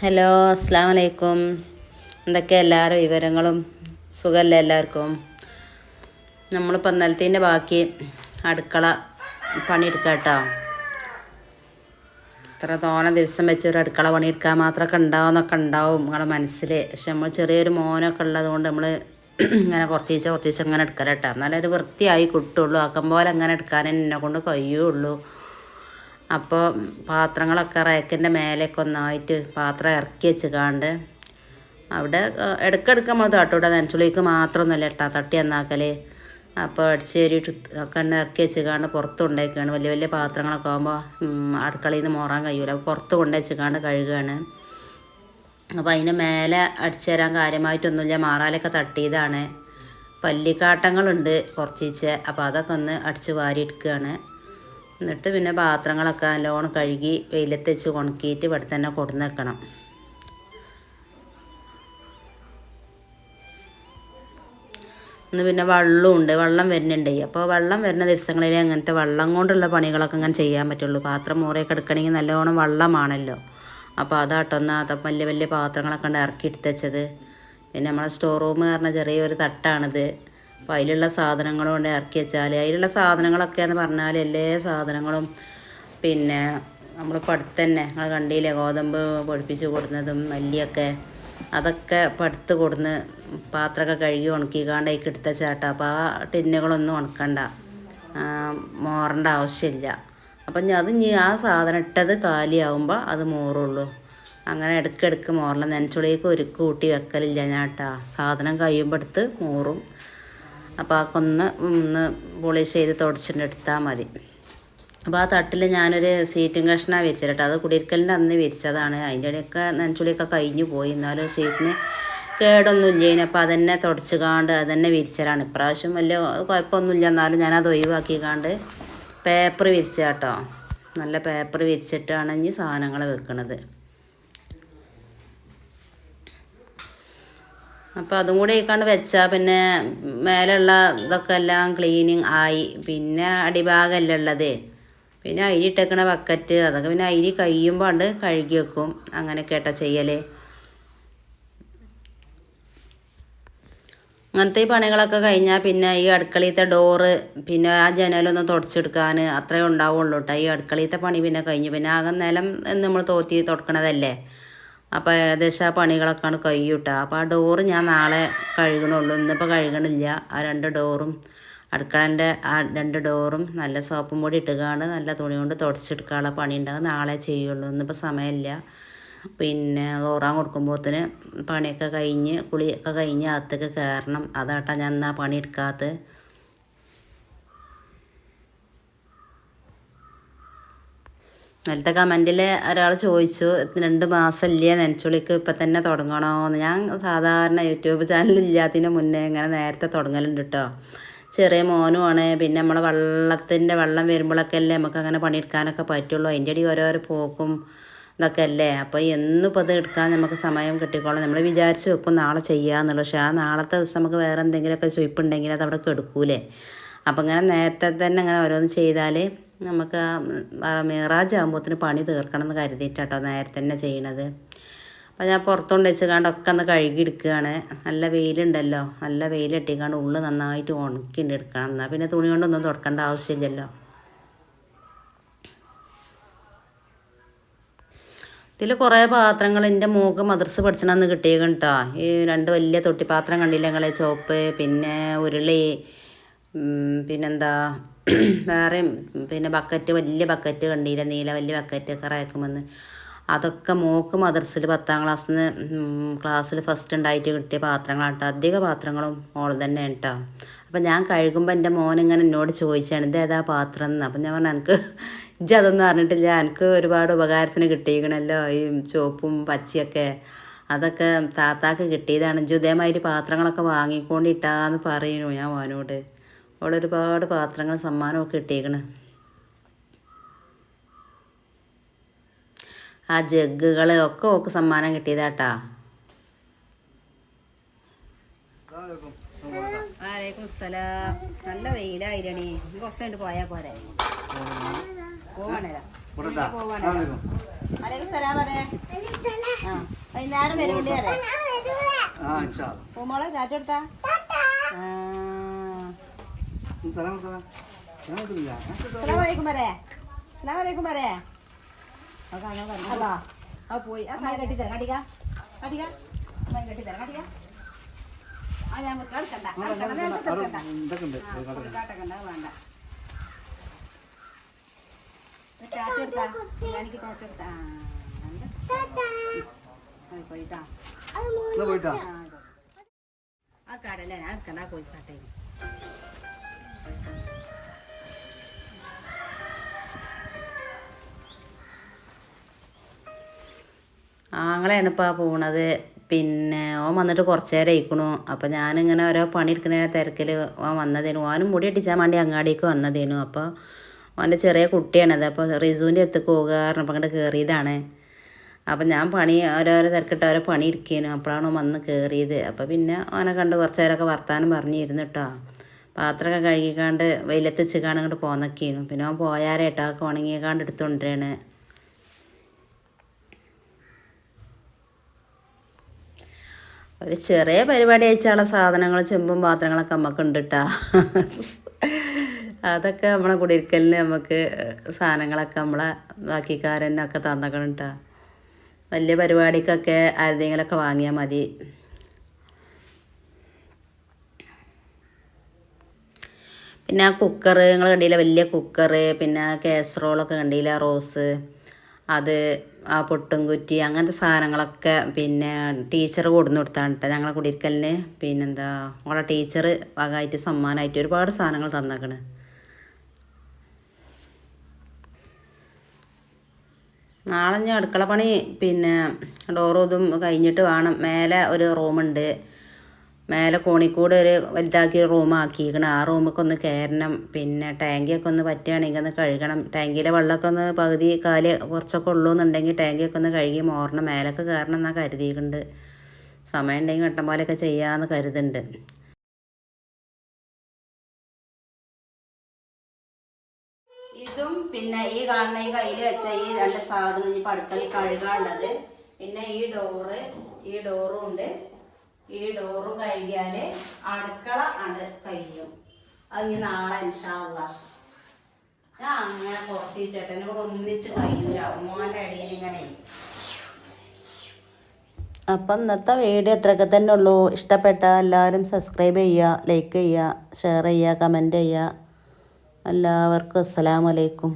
Hello, അസ്സാം വലൈക്കും. എന്തൊക്കെ എല്ലാവരും വിവരങ്ങളും സുഖമല്ലേ എല്ലാവർക്കും? നമ്മളിപ്പോൾ ഇന്നലത്തിൻ്റെ ബാക്കി അടുക്കള പണിയെടുക്കാം കേട്ടോ. ഇത്ര തോനെ ദിവസം വെച്ച് ഒരു അടുക്കള പണിയെടുക്കാൻ മാത്രമൊക്കെ ഉണ്ടാവുമെന്നൊക്കെ ഉണ്ടാവും നിങ്ങളുടെ മനസ്സിൽ. പക്ഷെ നമ്മൾ ചെറിയൊരു മോനൊക്കെ ഉള്ളതുകൊണ്ട് നമ്മൾ ഇങ്ങനെ കുറച്ച് ഇങ്ങനെ എടുക്കല കേട്ടോ. എന്നാലേ ഒരു വൃത്തിയായി കിട്ടുള്ളൂ. ആക്കം പോലെ അങ്ങനെ എടുക്കാൻ എന്നെ കൊണ്ട് കഴിയുള്ളൂ. അപ്പോൾ പാത്രങ്ങളൊക്കെ റാക്കിൻ്റെ മേലേക്ക് ഒന്നായിട്ട് പാത്രം ഇറക്കി വെച്ച് അവിടെ ഇടയ്ക്കിടയ്ക്ക് നമ്മൾ തട്ടൂടെ നനച്ചുള്ളിക്ക് മാത്രമൊന്നുമല്ല കേട്ടോ തട്ടി എന്നാക്കൽ. അപ്പോൾ അടിച്ചേരിട്ട് ഒക്കെ ഇറക്കി വെച്ച് പുറത്ത് കൊണ്ടുവയ്ക്കുകയാണ്. വലിയ വലിയ പാത്രങ്ങളൊക്കെ ആകുമ്പോൾ അടുക്കളയിൽ നിന്ന് മോറാൻ കഴിയൂല. അപ്പോൾ പുറത്ത് കൊണ്ടുവച്ച് കഴുകുകയാണ്. അപ്പോൾ അതിന് മേലെ അടിച്ചു തരാൻ കാര്യമായിട്ടൊന്നുമില്ല. മാറാലൊക്കെ തട്ടിയതാണ്. പല്ലിക്കാട്ടങ്ങളുണ്ട് കുറച്ച്. അപ്പോൾ അതൊക്കെ ഒന്ന് അടിച്ച് വാരി എടുക്കുകയാണ്. എന്നിട്ട് പിന്നെ പാത്രങ്ങളൊക്കെ നല്ലോണം കഴുകി വെയിലത്ത് വെച്ച് ഉണക്കിയിട്ട് ഇവിടെ തന്നെ കൊടുന്ന് വെക്കണം. ഇന്ന് പിന്നെ വെള്ളം വരുന്നുണ്ട്. അപ്പോൾ വെള്ളം വരുന്ന ദിവസങ്ങളിൽ അങ്ങനത്തെ വെള്ളം കൊണ്ടുള്ള പണികളൊക്കെ അങ്ങനെ ചെയ്യാൻ പറ്റുള്ളൂ. പാത്രം മൂറയൊക്കെ എടുക്കണമെങ്കിൽ നല്ലോണം വെള്ളമാണല്ലോ. അപ്പോൾ അതാട്ടൊന്ന് വലിയ വലിയ പാത്രങ്ങളൊക്കെ ഉണ്ട് ഇറക്കി എടുത്ത് വെച്ചത്. പിന്നെ നമ്മളെ സ്റ്റോർ റൂം പറഞ്ഞ ചെറിയൊരു തട്ടാണിത്. അപ്പോൾ അതിലുള്ള സാധനങ്ങളും കൊണ്ട് ഇറക്കി വെച്ചാൽ അതിലുള്ള സാധനങ്ങളൊക്കെ എന്ന് പറഞ്ഞാൽ എല്ലാ സാധനങ്ങളും പിന്നെ നമ്മളിപ്പോൾ അടുത്ത് തന്നെ നിങ്ങൾ കണ്ടില്ലേ ഗോതമ്പ് പൊടിപ്പിച്ച് കൊടുക്കുന്നതും മല്ലിയൊക്കെ അതൊക്കെ പടുത്ത് കൊടുന്ന് പാത്രമൊക്കെ കഴുകി ഉണക്കിക്കാണ്ട് അതിലേക്ക് എടുത്ത ചേട്ടാ. അപ്പോൾ ആ ടിന്നുകളൊന്നും ഉണക്കണ്ട, മോറേണ്ട ആവശ്യമില്ല. അപ്പം അത് ആ സാധനം ഇട്ടത് കാലിയാവുമ്പോൾ അത് മോറുള്ളൂ. അങ്ങനെ ഇടയ്ക്കിടയ്ക്ക് മോറണം. നനച്ചുള്ളിലേക്ക് ഒരു കൂട്ടി വെക്കലില്ല ഞാൻ കേട്ടോ. സാധനം കഴിയുമ്പോൾ എടുത്ത് മോറും. അപ്പോൾ ഒന്ന് പോളിഷ് ചെയ്ത് തുടച്ചിട്ട് എടുത്താൽ മതി. അപ്പോൾ ആ തട്ടിൽ ഞാനൊരു സീറ്റിംഗ് കഷ്ണമാണ് വിരിച്ചത് കേട്ടോ. അത് കുടിയിരിക്കലിൻ്റെ അന്ന് വിരിച്ചതാണ്. അതിൻ്റെ ഇടയൊക്കെ നനച്ചുള്ളിയൊക്കെ കഴിഞ്ഞു പോയി. എന്നാലും ഷീറ്റിന് കേടൊന്നും ഇല്ലേന്. അപ്പോൾ അതന്നെ തുടച്ച് അതന്നെ വിരിച്ചലാണ്. ഇപ്രാവശ്യം വലിയ കുഴപ്പമൊന്നുമില്ല. എന്നാലും ഞാനത് ഒഴിവാക്കിക്കാണ്ട് പേപ്പർ വിരിച്ച കേട്ടോ. നല്ല പേപ്പർ വിരിച്ചിട്ടാണ് ഇനി സാധനങ്ങൾ വെക്കുന്നത്. അപ്പോൾ അതും കൂടി ആയിക്കാണ്ട് വെച്ചാൽ പിന്നെ മേലുള്ള ഇതൊക്കെ എല്ലാം ക്ലീനിങ് ആയി. പിന്നെ അടിഭാഗമല്ല ഉള്ളത്. പിന്നെ അരി ഇട്ടേക്കണ ബക്കറ്റ് അതൊക്കെ പിന്നെ അരി കഴിയുമ്പോൾ കഴുകി വെക്കും. അങ്ങനെ കേട്ടോ ചെയ്യൽ. അങ്ങനത്തെ ഈ പണികളൊക്കെ കഴിഞ്ഞാൽ പിന്നെ ഈ അടുക്കളയിലത്തെ ഡോറ് പിന്നെ ആ ജനലൊന്ന് തുടച്ചെടുക്കാൻ അത്രേ ഉണ്ടാവുള്ളൂ കേട്ടോ. ഈ അടുക്കളയിലത്തെ പണി പിന്നെ കഴിഞ്ഞു. പിന്നെ ആകെ നിലം നമ്മൾ തോത്തി തുടക്കണതല്ലേ. അപ്പോൾ ഏകദേശം ആ പണികളൊക്കെയാണ് കഴിയൂട്ടോ. അപ്പോൾ ആ ഡോറ് ഞാൻ നാളെ കഴുകണുള്ളൂ. ഇന്നിപ്പോൾ കഴുകണില്ല. ആ 2 ഡോറും അടുക്കളൻ്റെ ആ 2 ഡോറും നല്ല സോപ്പും പൊടി ഇട്ടുകാണ്ട് നല്ല തുണി കൊണ്ട് തുടച്ചെടുക്കാനുള്ള പണി ഉണ്ടാകും. നാളെ ചെയ്യുള്ളൂ. ഇന്നിപ്പോൾ സമയമില്ല. പിന്നെ ഓറാൻ കൊടുക്കുമ്പോഴത്തേന് പണിയൊക്കെ കഴിഞ്ഞ് കുളിയൊക്കെ കഴിഞ്ഞ് അകത്തേക്ക് കയറണം. അതാട്ടാ ഞാൻ എന്നാ പണി എടുക്കാത്തത്. ഇന്നലത്തെ കമൻറ്റിൽ ഒരാൾ ചോദിച്ചു 2 മാസമില്ലേ നനച്ചുള്ളിക്ക് ഇപ്പം തന്നെ തുടങ്ങണോ എന്ന്. ഞാൻ സാധാരണ യൂട്യൂബ് ചാനലില്ലാത്തതിന് മുന്നേ ഇങ്ങനെ നേരത്തെ തുടങ്ങലുണ്ട് കേട്ടോ. ചെറിയ മോനുമാണ്. പിന്നെ നമ്മളെ വെള്ളം വരുമ്പോഴൊക്കെ അല്ലേ നമുക്ക് അങ്ങനെ പണിയെടുക്കാനൊക്കെ പറ്റുള്ളൂ. അതിൻ്റെ ഇടയിൽ ഓരോരോ പോക്കും ഇതൊക്കെ അല്ലേ. അപ്പോൾ എന്നിപ്പോൾ ഇത് എടുക്കാൻ നമുക്ക് സമയം കിട്ടിക്കോളും. നമ്മൾ വിചാരിച്ച് വെക്കും നാളെ ചെയ്യാമെന്നുള്ളൂ. പക്ഷേ ആ നാളത്തെ ദിവസം നമുക്ക് വേറെ എന്തെങ്കിലുമൊക്കെ ചുയിപ്പുണ്ടെങ്കിൽ അത് അവിടെ കെടുക്കൂലേ. അപ്പം ഇങ്ങനെ നേരത്തെ തന്നെ ഇങ്ങനെ ഓരോന്ന് ചെയ്താൽ നമുക്ക് മിറാജ് ആകുമ്പോഴത്തേന് പണി തീർക്കണം എന്ന് കരുതിയിട്ടാട്ടോ നേരത്തെ തന്നെ ചെയ്യണത്. അപ്പോൾ ഞാൻ പുറത്തുകൊണ്ട് വെച്ചുകൊണ്ടൊക്കെ ഒന്ന് കഴുകി എടുക്കുകയാണ്. നല്ല വെയിലുണ്ടല്ലോ. നല്ല വെയിലിട്ടിക്കാണ്ട് ഉള്ളു നന്നായിട്ട് ഉണക്കിണ്ട് എടുക്കണം. എന്നാൽ പിന്നെ തുണി കൊണ്ടൊന്നും തുടക്കേണ്ട ആവശ്യമില്ലല്ലോ. ഇതിൽ കുറേ പാത്രങ്ങൾ എൻ്റെ മോൾക്ക് മദ്രസ പഠിച്ചണമെന്ന് കിട്ടിയേക്കും കേട്ടോ. ഈ 2 വലിയ തൊട്ടിപ്പാത്രം കണ്ടില്ല നിങ്ങൾ, ചോപ്പ്, പിന്നെ ഉരുളി, പിന്നെന്താ വേറെയും പിന്നെ ബക്കറ്റ്, വലിയ ബക്കറ്റ് കണ്ടില്ല നീല വലിയ ബക്കറ്റ് ഒക്കെ റാക്കുമെന്ന്. അതൊക്കെ മോൾക്ക് മദ്രസയിൽ 10ാം ക്ലാസ്സിൽ ഫസ്റ്റ് ഉണ്ടായിട്ട് കിട്ടിയ പാത്രങ്ങളാണ് കേട്ടോ. അധിക പാത്രങ്ങളും മോൾ തന്നെ കേട്ടോ. അപ്പം ഞാൻ കഴുകുമ്പോൾ എൻ്റെ മോനിങ്ങനെ എന്നോട് ചോദിച്ചാണ് ഇതേതാ പാത്രം എന്ന്. അപ്പം ഞാൻ പറഞ്ഞു എനിക്ക് അതൊന്നും അറിഞ്ഞിട്ടില്ല, എനിക്ക് ഒരുപാട് ഉപകാരത്തിന് കിട്ടിയിരിക്കണമല്ലോ ഈ ചുവപ്പും പച്ചയൊക്കെ. അതൊക്കെ താത്താക്ക് കിട്ടിയതാണ്. ഇതേമാതിരി പാത്രങ്ങളൊക്കെ വാങ്ങിക്കൊണ്ടിട്ടാന്ന് പറയുന്നു ഞാൻ മോനോട്. ഒരുപാട് പാത്രങ്ങൾ സമ്മാനമൊക്കെ കിട്ടിയേക്കണ്. ആ ജഗ്ഗുകൾ ഒക്കെ ഓക്ക് സമ്മാനം കിട്ടിയതാട്ടാ. വലൈക്കും അസ്സലാം. നല്ല വെയിലായിരണി. കുറച്ച് കണ്ട് പോയാൽ പോരെ. പോവാണേരാ. അലൈക്കും സലാം പറയേ. ആ വൈകുന്നേരം വരുന്നുണ്ട് പറയാ. പൂമോളെ ചാറ്റ് കൊടുത്താ. സലാമലൈക്കും പറയേ. സലാമലൈക്കും പറയേ. അതാ ആ പോയി. ആ സാരി കെട്ടിത്തരാം. കട്ടിക്ക കട്ടിക്ക കെട്ടിത്തരാം. കട്ടിക്ക ആ ഞാൻ എടുക്കണ്ട വേണ്ട. ടാറ്റ എടുത്താ എനിക്ക് ടാറ്റ എടുത്താ. പോയിട്ടാ ആ കാടല്ലേ ഞാൻ എടുക്കണ്ട. പോയി കാട്ടെ. ആങ്ങളെയാണ് ഇപ്പോൾ പോണത്. പിന്നെ ഓൻ വന്നിട്ട് കുറച്ച് നേരം ആയിക്കണു. അപ്പോൾ ഞാനിങ്ങനെ ഓരോ പണി എടുക്കുന്ന തിരക്കിൽ ഓൻ വന്നതേനു. ഓനും മുടി ഇട്ടിച്ചാൻ വേണ്ടി അങ്ങാടിക്ക് വന്നതേനു. അപ്പോൾ ഓൻ്റെ ചെറിയ കുട്ടിയാണത്. അപ്പോൾ റിസുവിൻ്റെ അടുത്തേക്ക് പോകുക പറഞ്ഞപ്പോൾ അങ്ങോട്ട് കയറിയതാണ്. അപ്പം ഞാൻ പണി ഓരോരോ തിരക്കിട്ട് ഓരോ പണി ഇരിക്കേനു. അപ്പോഴാണ് ഓൻ വന്ന് കയറിയത്. അപ്പോൾ പിന്നെ ഓനെ കണ്ട് കുറച്ച് നേരമൊക്കെ വർത്താനം പറഞ്ഞിരുന്നു കേട്ടോ. പാത്രമൊക്കെ കഴുകിക്കാണ്ട് വെയിലത്ത് വെച്ചിക്കാണ്ട് ഇങ്ങോട്ട് പോന്നൊക്കെയായിരുന്നു. പിന്നെ ഓൻ പോയാരേട്ടോ ഒക്കെ ഉണങ്ങിക്കാണ്ട് എടുത്തുകൊണ്ടിരാണ്. ഒരു ചെറിയ പരിപാടി അയച്ചാലുള്ള സാധനങ്ങൾ ചെമ്പും പാത്രങ്ങളൊക്കെ നമുക്ക് ഉണ്ട് കേട്ടോ. അതൊക്കെ നമ്മളെ കുടിയിരിക്കലിന് നമുക്ക് സാധനങ്ങളൊക്കെ നമ്മളെ ബാക്കിക്കാരനൊക്കെ തന്നേക്കണം കേട്ടോ. വലിയ പരിപാടിക്കൊക്കെ ആരുടെയെങ്കിലൊക്കെ വാങ്ങിയാൽ മതി. പിന്നെ ആ കുക്കർ നിങ്ങൾ കണ്ടില്ല, വലിയ കുക്കർ. പിന്നെ കാസറോളൊക്കെ കണ്ടില്ല, റോസ്, അത് ആ പൊട്ടും കുറ്റി അങ്ങനത്തെ സാധനങ്ങളൊക്കെ പിന്നെ ടീച്ചർ കൊടുന്ന് കൊടുത്താണ് കേട്ടോ ഞങ്ങളെ കുടിയിരിക്കലിന്. പിന്നെന്താ ഓളെ ടീച്ചർ വകമായിട്ട് സമ്മാനമായിട്ട് ഒരുപാട് സാധനങ്ങൾ തന്നേക്കണ്. നാളെ ഞാൻ അടുക്കള പണി പിന്നെ ഡോറും ഇതും കഴിഞ്ഞിട്ട് വേണം. മേലെ ഒരു റൂമുണ്ട്. മേലെ കോണിക്കൂട് ഒരു വലുതാക്കി റൂമാക്കിയിരിക്കണം. ആ റൂമൊക്കെ ഒന്ന് കയറണം. പിന്നെ ടാങ്കിയൊക്കെ ഒന്ന് പറ്റുകയാണെങ്കിൽ ഒന്ന് കഴുകണം. ടാങ്കിയിലെ വെള്ളമൊക്കെ ഒന്ന് പകുതി കാല് കുറച്ചൊക്കെ ഉള്ളൂ എന്നുണ്ടെങ്കിൽ ടാങ്കിയൊക്കെ ഒന്ന് കഴുകി മോറണം. മേലൊക്കെ കയറണം എന്നാണ് കരുതിയിട്ടുണ്ട്. സമയം ഉണ്ടെങ്കിൽ വെട്ടം പോലെയൊക്കെ ചെയ്യാമെന്ന് കരുതുന്നുണ്ട്. ഇതും പിന്നെ ഈ കാണുന്ന ഈ കയ്യിൽ വെച്ച ഈ രണ്ട് സാധനം ഇനിയിപ്പോൾ അടുക്കളയിൽ കഴുകാനുള്ളത്. പിന്നെ ഈ ഡോറും ഉണ്ട്. ഈ ഡോറും കഴുകിയാൽ അടുക്കള ആണ് കഴിയും. അത് ഇനി നാളെ ഇൻഷാ അല്ലാഹ്. ഞാൻ അങ്ങനെ കുറച്ച് ചേട്ടനോട് ഒന്നിച്ച് കഴിയൂല മോൻ്റെ അടിയിൽ ഇങ്ങനെ. അപ്പം ഇന്നത്തെ വീഡിയോ ഇത്രയൊക്കെ തന്നെ ഉള്ളൂ. ഇഷ്ടപ്പെട്ട എല്ലാവരും സബ്സ്ക്രൈബ് ചെയ്യുക, ലൈക്ക് ചെയ്യുക, ഷെയർ ചെയ്യുക, കമൻറ്റ് ചെയ്യുക. എല്ലാവർക്കും അസ്സലാമു അലൈക്കും.